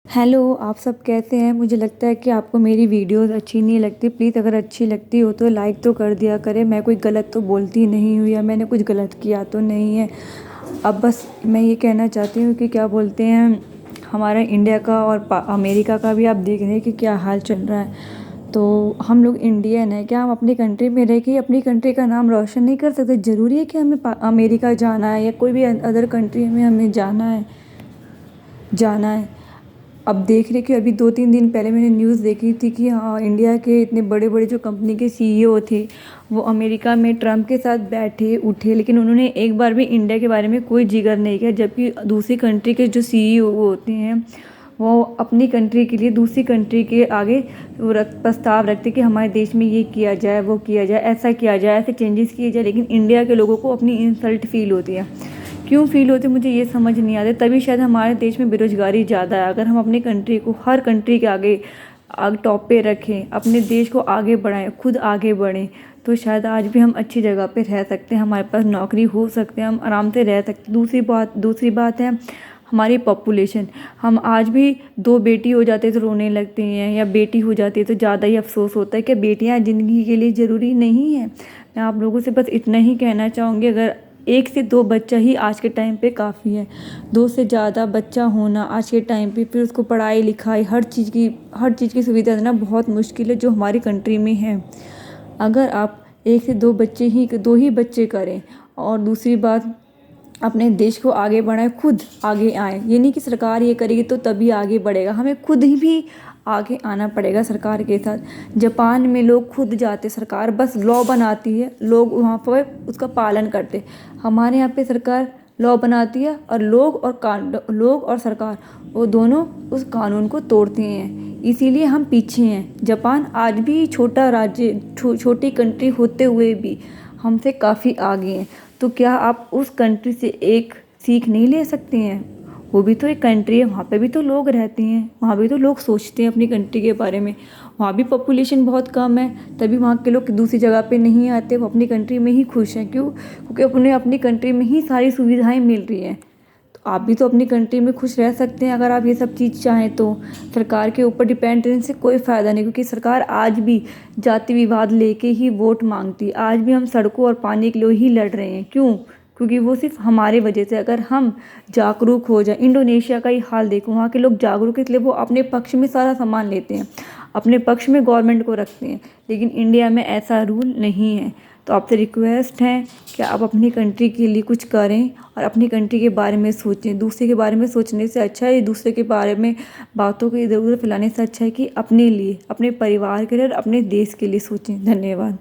Hello, आप सब कैसे हैं? मुझे लगता है कि आपको मेरी वीडियोज़ अच्छी नहीं लगती। प्लीज़ अगर अच्छी लगती हो तो लाइक तो कर दिया करें। मैं कोई गलत तो बोलती नहीं हूँ या मैंने कुछ गलत किया तो नहीं है। अब बस मैं ये कहना चाहती हूँ कि क्या बोलते हैं, हमारा इंडिया का और अमेरिका का भी आप देख रहे हैं कि क्या हाल चल रहा है। तो हम लोग इंडियन हैं, क्या हम अपनी कंट्री में रह के अपनी कंट्री का नाम रोशन नहीं कर सकते? ज़रूरी है कि हमें अमेरिका जाना है या कोई भी अदर कंट्री में हमें जाना है। अब देख रहे कि अभी 2-3 दिन पहले मैंने न्यूज़ देखी थी कि हाँ, इंडिया के इतने बड़े बड़े जो कंपनी के सीईओ थे वो अमेरिका में ट्रम्प के साथ बैठे उठे, लेकिन उन्होंने एक बार भी इंडिया के बारे में कोई जिक्र नहीं किया। जबकि दूसरी कंट्री के जो सीईओ होते हैं वो अपनी कंट्री के लिए दूसरी कंट्री के आगे प्रस्ताव रखते कि हमारे देश में ये किया जाए, वो किया जाए, ऐसा किया जाए, ऐसे चेंजेस किए जाए। लेकिन इंडिया के लोगों को अपनी इंसल्ट फील होती है। क्यों फील होती है मुझे ये समझ नहीं आता। तभी शायद हमारे देश में बेरोज़गारी ज़्यादा है। अगर हम अपनी कंट्री को हर कंट्री के आगे टॉप पे रखें, अपने देश को आगे बढ़ाएं, खुद आगे बढ़ें, तो शायद आज भी हम अच्छी जगह पे रह सकते हैं। हमारे पास नौकरी हो सकते हैं, हम आराम से रह सकते हैं। दूसरी बात है हमारी पॉपुलेशन। हम आज भी 2 बेटी हो जाते तो रोने लगते हैं, या बेटी हो जाती है तो ज़्यादा ही अफसोस होता है कि बेटियां ज़िंदगी के लिए ज़रूरी नहीं है। मैं आप लोगों से बस इतना ही कहना चाहूँगी, अगर 1 से 2 बच्चा ही आज के टाइम पे काफ़ी है। 2 से ज़्यादा बच्चा होना आज के टाइम पे, फिर उसको पढ़ाई लिखाई हर चीज़ की सुविधा देना बहुत मुश्किल है, जो हमारी कंट्री में है। अगर आप 1 से 2 ही बच्चे करें, और दूसरी बात अपने देश को आगे बढ़ाएं, खुद आगे आएँ। ये नहीं कि सरकार ये करेगी तो तभी आगे बढ़ेगा, हमें खुद ही भी आगे आना पड़ेगा सरकार के साथ। जापान में लोग खुद जाते, सरकार बस लॉ बनाती है, लोग वहाँ पर उसका पालन करते। हमारे यहाँ पे सरकार लॉ बनाती है और लोग और सरकार वो दोनों उस कानून को तोड़ते हैं, इसीलिए हम पीछे हैं। जापान आज भी छोटा राज्य, छोटी कंट्री होते हुए भी हमसे काफ़ी आगे हैं। तो क्या आप उस कंट्री से एक सीख नहीं ले सकते हैं? वो भी तो एक कंट्री है, वहाँ पे भी तो लोग रहते हैं, वहाँ भी तो लोग सोचते हैं अपनी कंट्री के बारे में। वहाँ भी पॉपुलेशन बहुत कम है, तभी वहाँ के लोग दूसरी जगह पे नहीं आते, वो अपनी कंट्री में ही खुश हैं। क्यों? क्योंकि उन्हें अपनी कंट्री में ही सारी सुविधाएं मिल रही हैं। तो आप भी तो अपनी कंट्री में खुश रह सकते हैं अगर आप ये सब चीज़ चाहें तो। सरकार के ऊपर डिपेंड रहने से कोई फ़ायदा नहीं, क्योंकि सरकार आज भी जाति विवाद लेके ही वोट मांगती है। आज भी हम सड़कों और पानी के लिए ही लड़ रहे हैं। क्यों? क्योंकि वो सिर्फ हमारे वजह से। अगर हम जागरूक हो जाए, इंडोनेशिया का ही हाल देखो, वहाँ के लोग जागरूक हैं, इसलिए वो अपने पक्ष में सारा सामान लेते हैं, अपने पक्ष में गवर्नमेंट को रखते हैं। लेकिन इंडिया में ऐसा रूल नहीं है। तो आपसे रिक्वेस्ट है कि आप अपनी कंट्री के लिए कुछ करें और अपनी कंट्री के बारे में सोचें। दूसरे के बारे में सोचने से अच्छा है, दूसरे के बारे में बातों को इधर उधर फैलाने से अच्छा है कि अपने लिए, अपने परिवार के लिए और अपने देश के लिए सोचें। धन्यवाद।